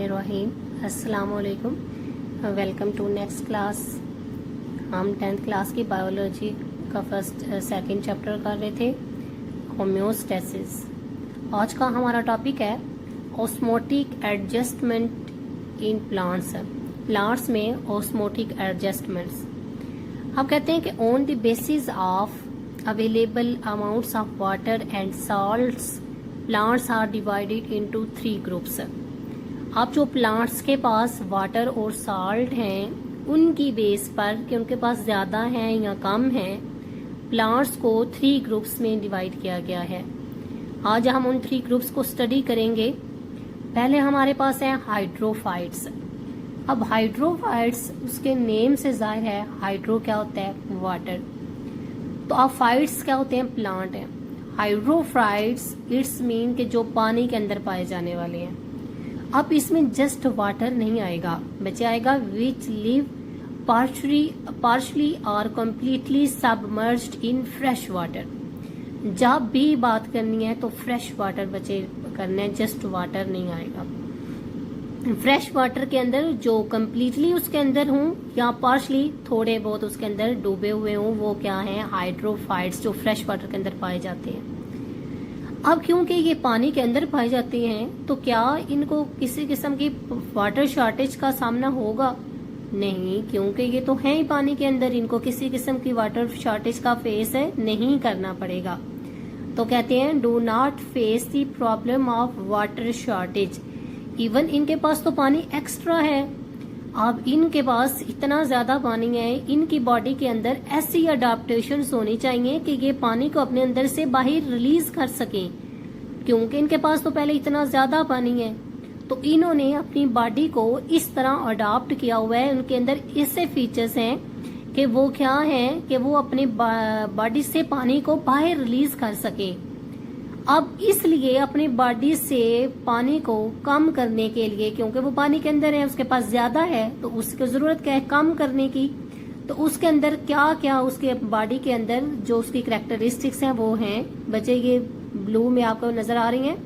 बिस्मिल्लाहिर्रहमानिर्रहीम। अस्सलाम वालेकुम। Welcome to next class. हम 10th क्लास की बायोलॉजी का सेकंड चैप्टर कर रहे थे, होम्योस्टेसिस। आज का हमारा टॉपिक है osmotic adjustment in plants. Plants में ऑस्मोटिक एडजस्टमेंट्स हम कहते हैं कि on the basis of available amounts of water and salts plants are divided into 3 groups. अब जो प्लांट्स के पास वाटर और साल्ट हैं उनकी बेस पर कि उनके पास ज़्यादा हैं या कम हैं, प्लांट्स को 3 ग्रुप्स में डिवाइड किया गया है। आज हम उन 3 ग्रुप्स को स्टडी करेंगे। पहले हमारे पास है हाइड्रोफाइट्स। अब हाइड्रोफाइट्स उसके नेम से जाहिर है, हाइड्रो क्या होता है, वाटर। तो अब फाइट्स क्या होते हैं, प्लांट हैं। हाइड्रोफाइट्स इट्स मीन कि जो पानी के अंदर पाए जाने वाले हैं। अब इसमें जस्ट वाटर नहीं आएगा, बच्चे आएगा विच लिव पार्शली और completely submerged in fresh water. जब भी बात करनी है तो फ्रेश वाटर बच्चे करना है, जस्ट वाटर नहीं आएगा। फ्रेश वाटर के अंदर जो कम्प्लीटली उसके अंदर हों या पार्शली थोड़े बहुत उसके अंदर डूबे हुए हों, वो क्या है, हाइड्रोफाइट्स, जो फ्रेश वाटर के अंदर पाए जाते हैं। अब क्योंकि ये पानी के अंदर पाए जाते हैं तो क्या इनको किसी किस्म की वाटर शॉर्टेज का सामना होगा? नहीं, क्योंकि ये तो है ही पानी के अंदर, इनको किसी किस्म की वाटर शॉर्टेज का फेस नहीं करना पड़ेगा। तो कहते हैं do not face the problem of water shortage. Even इनके पास तो पानी एक्स्ट्रा है। अब इनके पास इतना ज्यादा पानी है, इनकी बॉडी के अंदर ऐसी अडाप्टेशन होनी चाहिए कि ये पानी को अपने अंदर से बाहर रिलीज कर सकें, क्योंकि इनके पास तो पहले इतना ज्यादा पानी है। तो इन्होंने अपनी बॉडी को इस तरह अडाप्ट किया हुआ है, उनके अंदर ऐसे फीचर्स हैं कि वो क्या है कि वो अपनी बॉडी से पानी को बाहर रिलीज कर सके। अब इसलिए अपनी बॉडी से पानी को कम करने के लिए, क्योंकि वो पानी के अंदर है, उसके पास ज्यादा है, तो उसकी जरूरत क्या है, कम करने की। तो उसके अंदर क्या क्या उसके बॉडी के अंदर जो उसकी कैरेक्टरिस्टिक्स हैं वो हैं बच्चे, ये ब्लू में आपको नजर आ रही हैं,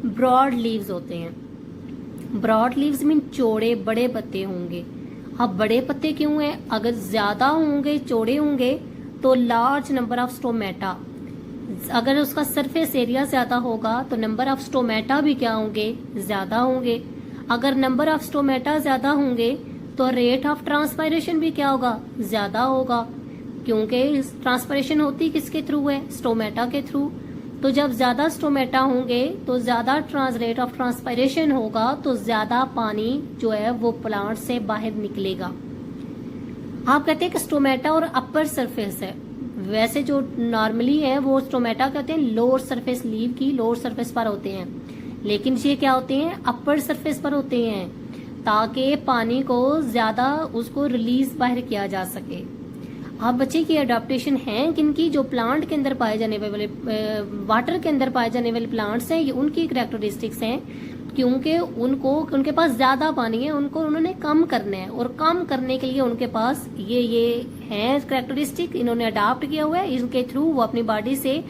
ब्रॉड लीव्स होते हैं। ब्रॉड लीव्स मीन चौड़े बड़े पत्ते होंगे। अब बड़े पत्ते क्यों हैं? अगर ज्यादा होंगे, चौड़े होंगे तो लार्ज नंबर ऑफ स्टोमेटा। अगर उसका सरफेस एरिया ज्यादा होगा तो नंबर ऑफ स्टोमेटा भी क्या होंगे, ज्यादा होंगे। अगर नंबर ऑफ स्टोमेटा ज्यादा होंगे तो रेट ऑफ ट्रांसपायरेशन भी क्या होगा, ज्यादा होगा, क्योंकि ट्रांसपायरेशन होती किसके थ्रू है, स्टोमेटा के थ्रू। तो जब ज्यादा स्टोमेटा होंगे तो ज्यादा रेट ऑफ ट्रांसपायरेशन होगा, तो ज्यादा पानी जो है वो प्लांट से बाहर निकलेगा। आप कहते हैं कि स्टोमेटा और अपर सरफेस है, वैसे जो नॉर्मली है वो स्टोमेटा कहते हैं लोअर सरफेस, लीव की लोअर सरफेस पर होते हैं, लेकिन ये क्या होते हैं, अपर सरफेस पर होते हैं, ताकि पानी को ज्यादा उसको रिलीज बाहर किया जा सके। अब बच्चे की अडॉप्टेशन है किनकी, जो प्लांट के अंदर पाए जाने वाले वाटर के अंदर पाए जाने वाले प्लांट्स हैं, ये उनकी कैरेक्टरिस्टिक्स हैं, क्योंकि उनके पास ज्यादा पानी है, उनको उन्होंने कम करना है, और कम करने के लिए उनके पास ये है कैरेक्टरिस्टिक, इन्होंने अडॉप्ट किया हुआ है। इनके थ्रू वो अपनी बॉडी से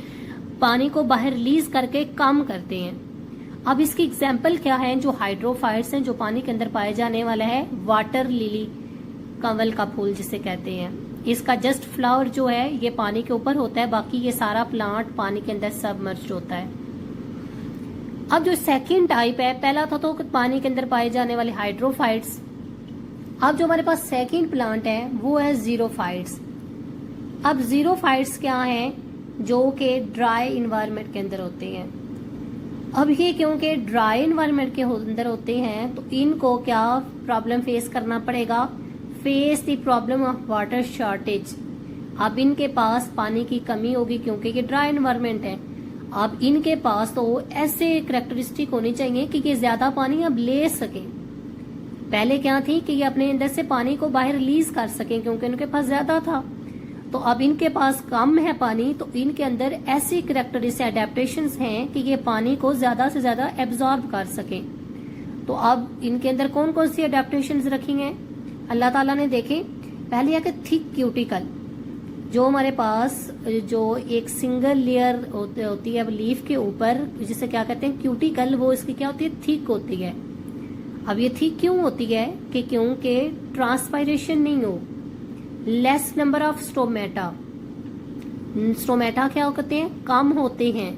पानी को बाहर रिलीज करके कम करते हैं। अब इसकी एग्जाम्पल क्या है, जो हाइड्रोफाइट्स हैं, जो पानी के अंदर पाए जाने वाला है, वाटर लिली, कंवल का फूल जिसे कहते हैं। इसका जस्ट फ्लावर जो है ये पानी के ऊपर होता है, बाकी ये सारा प्लांट पानी के अंदर सबमर्ज्ड होता है। अब जो सेकंड टाइप है, पहला था तो पानी के अंदर पाए जाने वाले हाइड्रोफाइट्स। अब जो हमारे पास सेकंड प्लांट है वो है जीरोफाइट्स। अब जीरोफाइट्स क्या है, जो कि ड्राई इन्वायरमेंट के अंदर होते हैं। अब ये क्योंकि ड्राई इन्वायरमेंट के अंदर होते हैं तो इनको क्या प्रॉब्लम फेस करना पड़ेगा, face the problem of water shortage. अब इनके पास पानी की कमी होगी क्योंकि ये ड्राई इन्वायरमेंट है। अब इनके पास तो ऐसे कैरेक्टरिस्टिक होनी चाहिए कि ये ज्यादा पानी अब ले सके। पहले क्या थी कि ये अपने अंदर से पानी को बाहर रिलीज कर सके, क्योंकि इनके पास ज्यादा था। तो अब इनके पास कम है पानी, तो इनके अंदर ऐसी कैरेक्टरिस्टिक एडेप्टेशंस हैं कि ये पानी को ज्यादा से ज्यादा एब्जॉर्ब कर सके। तो अब इनके अंदर कौन कौन सी एडेप्टेशंस रखी हैं अल्लाह ताला ने, देखें। पहले है कि थिक क्यूटिकल, जो हमारे पास जो एक सिंगल लेयर होती है लीफ के ऊपर, जिसे क्या कहते हैं क्यूटिकल, वो इसकी क्या होती है, थिक होती है। अब ये ठीक क्यों होती है कि क्योंकि ट्रांसपायरेशन नहीं हो, less number of stomata. Stomata क्या होते हैं, कम होते हैं,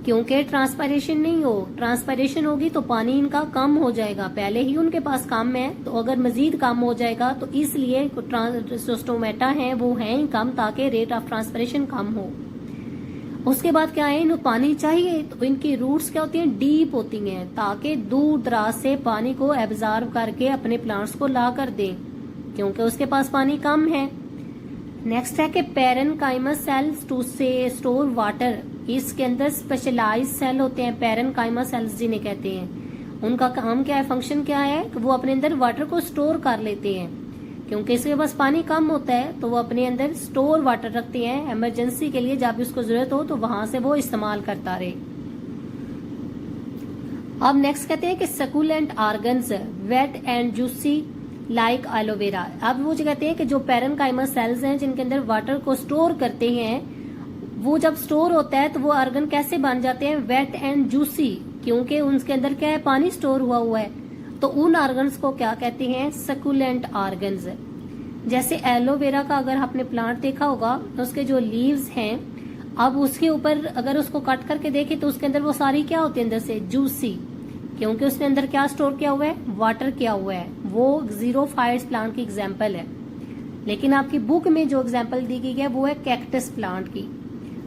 क्योंकि ट्रांसपायरेशन नहीं हो। ट्रांसपायरेशन होगी तो पानी इनका कम हो जाएगा, पहले ही उनके पास कम है, तो अगर मजीद कम हो जाएगा तो इसलिए जो स्टोमेटा है वो है ही कम, ताकि रेट ऑफ ट्रांसपायरेशन कम हो। उसके बाद क्या है, इन्हें पानी चाहिए तो इनकी रूट्स क्या होती हैं, डीप होती हैं, ताकि दूर दराज से पानी को एब्जॉर्ब करके अपने प्लांट्स को ला कर दें, क्योंकि उसके पास पानी कम है। नेक्स्ट है कि पैरेनकाइमस सेल्स टू से स्टोर वाटर। इसके अंदर स्पेशलाइज सेल होते हैं, पैरेनकाइमस सेल्स जिन्हें कहते हैं। उनका काम क्या है, फंक्शन क्या है कि वो अपने अंदर वाटर को स्टोर कर लेते हैं, क्योंकि इसके पास पानी कम होता है तो वो अपने अंदर स्टोर वाटर रखते हैं इमरजेंसी के लिए, जब भी उसको जरूरत हो तो वहां से वो इस्तेमाल करता रहे। अब नेक्स्ट कहते हैं कि succulent organs wet and juicy like aloe vera. अब वो जो कहते हैं कि जो पैरेनकाइमस सेल्स हैं जिनके अंदर वाटर को स्टोर करते हैं, वो जब स्टोर होता है तो वो ऑर्गन कैसे बन जाते हैं, वेट एंड जूसी, क्योंकि उनके अंदर क्या है, पानी स्टोर हुआ है। तो उन ऑर्गन्स को क्या कहते हैं, सकुलेंट ऑर्गन्स। जैसे एलोवेरा का अगर आपने प्लांट देखा होगा तो उसके जो लीव्स हैं, अब उसके ऊपर अगर उसको कट करके देखें तो उसके अंदर वो सारी क्या होती है, अंदर से जूसी, क्योंकि उसने अंदर क्या स्टोर किया हुआ है, वाटर किया हुआ है। वो जीरोफाइट्स प्लांट की एग्जाम्पल है। लेकिन आपकी बुक में जो एग्जाम्पल दी गई है वो है कैक्टस प्लांट की।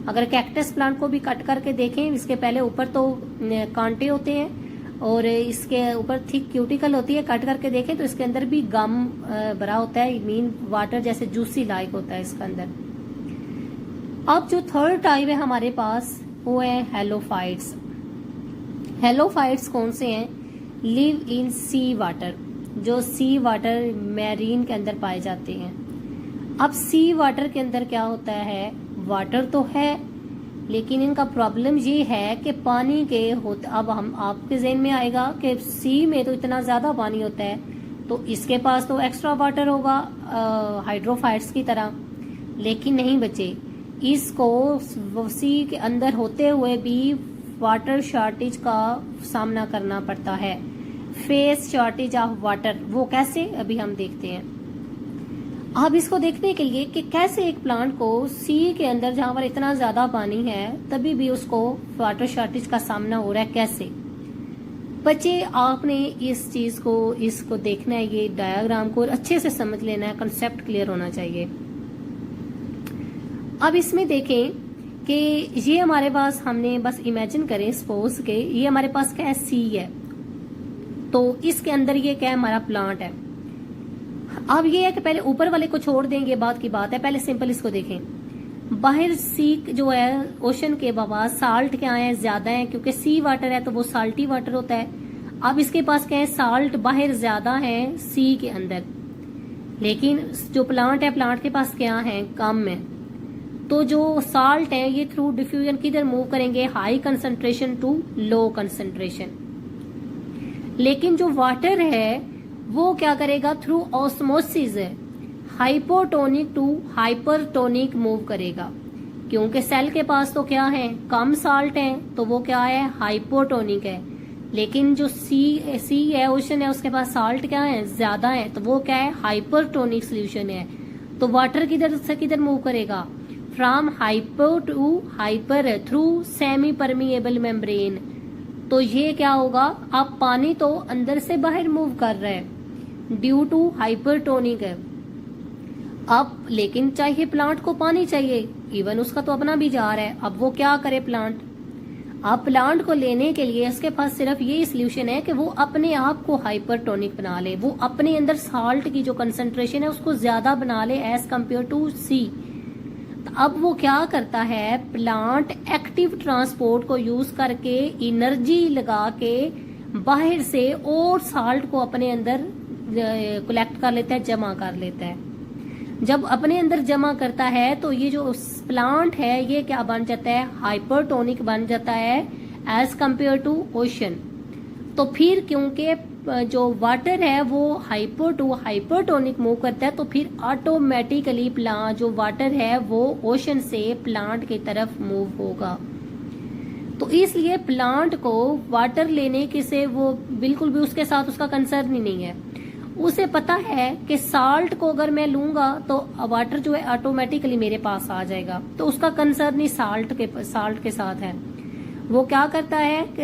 अगर कैक्टस प्लांट को भी कट करके देखें, इसके पहले ऊपर तो कांटे होते हैं और इसके ऊपर थिक क्यूटिकल होती है, कट करके देखें तो इसके अंदर भी गम भरा होता है, मीन वाटर जैसे जूसी लाइक होता है इसके अंदर। अब जो थर्ड टाइप है हमारे पास वो है हेलोफाइट्स। हेलोफाइट्स कौन से हैं, लिव इन सी वाटर, जो सी वाटर मैरीन के अंदर पाए जाते हैं। अब सी वाटर के अंदर क्या होता है, वाटर तो है लेकिन इनका प्रॉब्लम ये है कि पानी के होते, अब हम आपके ज़हन में आएगा कि सी में तो इतना ज्यादा पानी होता है तो इसके पास तो एक्स्ट्रा वाटर होगा हाइड्रोफाइट्स की तरह, लेकिन नहीं बचे, इसको सी के अंदर होते हुए भी वाटर शॉर्टेज का सामना करना पड़ता है, फेस शॉर्टेज ऑफ वाटर। वो कैसे, अभी हम देखते हैं। अब इसको देखने के लिए कि कैसे एक प्लांट को सी के अंदर जहां पर इतना ज्यादा पानी है तभी भी उसको वाटर शॉर्टेज का सामना हो रहा है, कैसे। बच्चे आपने इस चीज को, इसको देखना है, ये डायग्राम को अच्छे से समझ लेना है, कंसेप्ट क्लियर होना चाहिए। अब इसमें देखें कि ये हमारे पास, हमने बस इमेजिन करें सपोज के ये हमारे पास क्या है, सी है, तो इसके अंदर ये क्या है, हमारा प्लांट है। अब ये है कि पहले ऊपर वाले को छोड़ देंगे, बाद की बात है, पहले सिंपल इसको देखें। बाहर सी जो है ओशन के बाबा साल्ट क्या है, ज्यादा है, क्योंकि सी वाटर है तो वो साल्टी वाटर होता है। अब इसके पास क्या है, साल्ट बाहर ज्यादा है सी के अंदर, लेकिन जो प्लांट है, प्लांट के पास क्या है, कम है। तो जो साल्ट है ये थ्रू डिफ्यूजन किधर मूव करेंगे, high concentration to low concentration. लेकिन जो वाटर है वो क्या करेगा, through osmosis hypotonic to hypertonic move करेगा, क्योंकि सेल के पास तो क्या है, कम साल्ट है तो वो क्या है, हाइपोटोनिक है। लेकिन जो सी है, ओशन है, उसके पास साल्ट क्या है, ज्यादा है, तो वो क्या है, हाइपरटोनिक सोल्यूशन है। तो वाटर किधर से किधर मूव करेगा, from hypo to hyper through semi permeable membrane. तो ये क्या होगा, अब पानी तो अंदर से बाहर मूव कर रहा है ड्यू टू हाइपरटोनिक है। अब लेकिन चाहिए प्लांट को पानी चाहिए, इवन उसका तो अपना भी जा रहा है। अब वो क्या करे प्लांट, अब प्लांट को लेने के लिए उसके पास सिर्फ यही सोल्यूशन है कि वो अपने आप को हाइपरटोनिक बना ले, वो अपने अंदर साल्ट की जो कंसंट्रेशन है उसको ज्यादा बना ले एज कम्पेयर टू सी। अब वो क्या करता है, प्लांट एक्टिव ट्रांसपोर्ट को यूज करके एनर्जी लगा के बाहर से और साल्ट को अपने अंदर कलेक्ट कर लेता है, जमा कर लेता है। जब अपने अंदर जमा करता है तो ये जो प्लांट है ये क्या बन जाता है, हाइपरटोनिक बन जाता है एज कंपेयर टू ओशन। तो फिर क्योंकि जो वाटर है वो हाइपर टू हाइपरटोनिक मूव करता है, तो फिर ऑटोमेटिकली प्लांट जो वाटर है वो ओशन से प्लांट की तरफ मूव होगा। तो इसलिए प्लांट को वाटर लेने के से वो बिल्कुल भी उसके साथ उसका कंसर्न ही नहीं है। उसे पता है कि साल्ट को अगर मैं लूंगा तो वाटर जो है ऑटोमेटिकली मेरे पास आ जाएगा, तो उसका कंसर्न ही साल्ट के साथ है। वो क्या करता है कि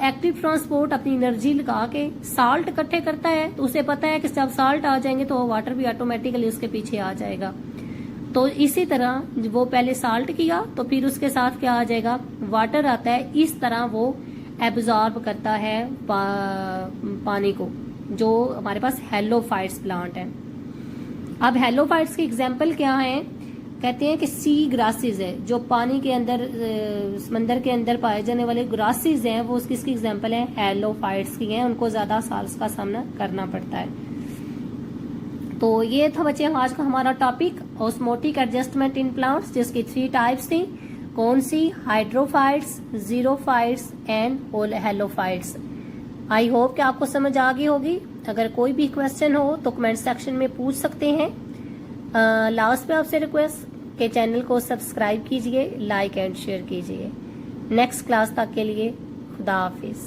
एक्टिव ट्रांसपोर्ट अपनी एनर्जी लगा के साल्ट इकट्ठे करता है, तो उसे पता है कि जब साल्ट आ जाएंगे तो वाटर भी ऑटोमेटिकली उसके पीछे आ जाएगा। तो इसी तरह वो पहले साल्ट किया तो फिर उसके साथ क्या आ जाएगा, वाटर आता है। इस तरह वो एब्जॉर्ब करता है पानी को, जो हमारे पास हेलोफाइट्स प्लांट है। अब हेलोफाइट्स की एग्जाम्पल क्या है, कहते हैं कि सी ग्रासेस है, जो पानी के अंदर समंदर के अंदर पाए जाने वाले ग्रासेस हैं, वो किसकी एग्जाम्पल है, हेलोफाइट्स की हैं। उनको ज्यादा साल्स का सामना करना पड़ता है। तो ये था बच्चे आज का हमारा topic, osmotic adjustment in plants, जिसकी 3 टाइप्स थी। कौन सी, hydrophytes, xerophytes and halophytes. I hope कि आपको समझ आ गई होगी। अगर कोई भी क्वेश्चन हो तो कमेंट सेक्शन में पूछ सकते हैं। लास्ट पे आपसे रिक्वेस्ट के चैनल को सब्सक्राइब कीजिए, लाइक एंड शेयर कीजिए। नेक्स्ट क्लास तक के लिए खुदा हाफिज।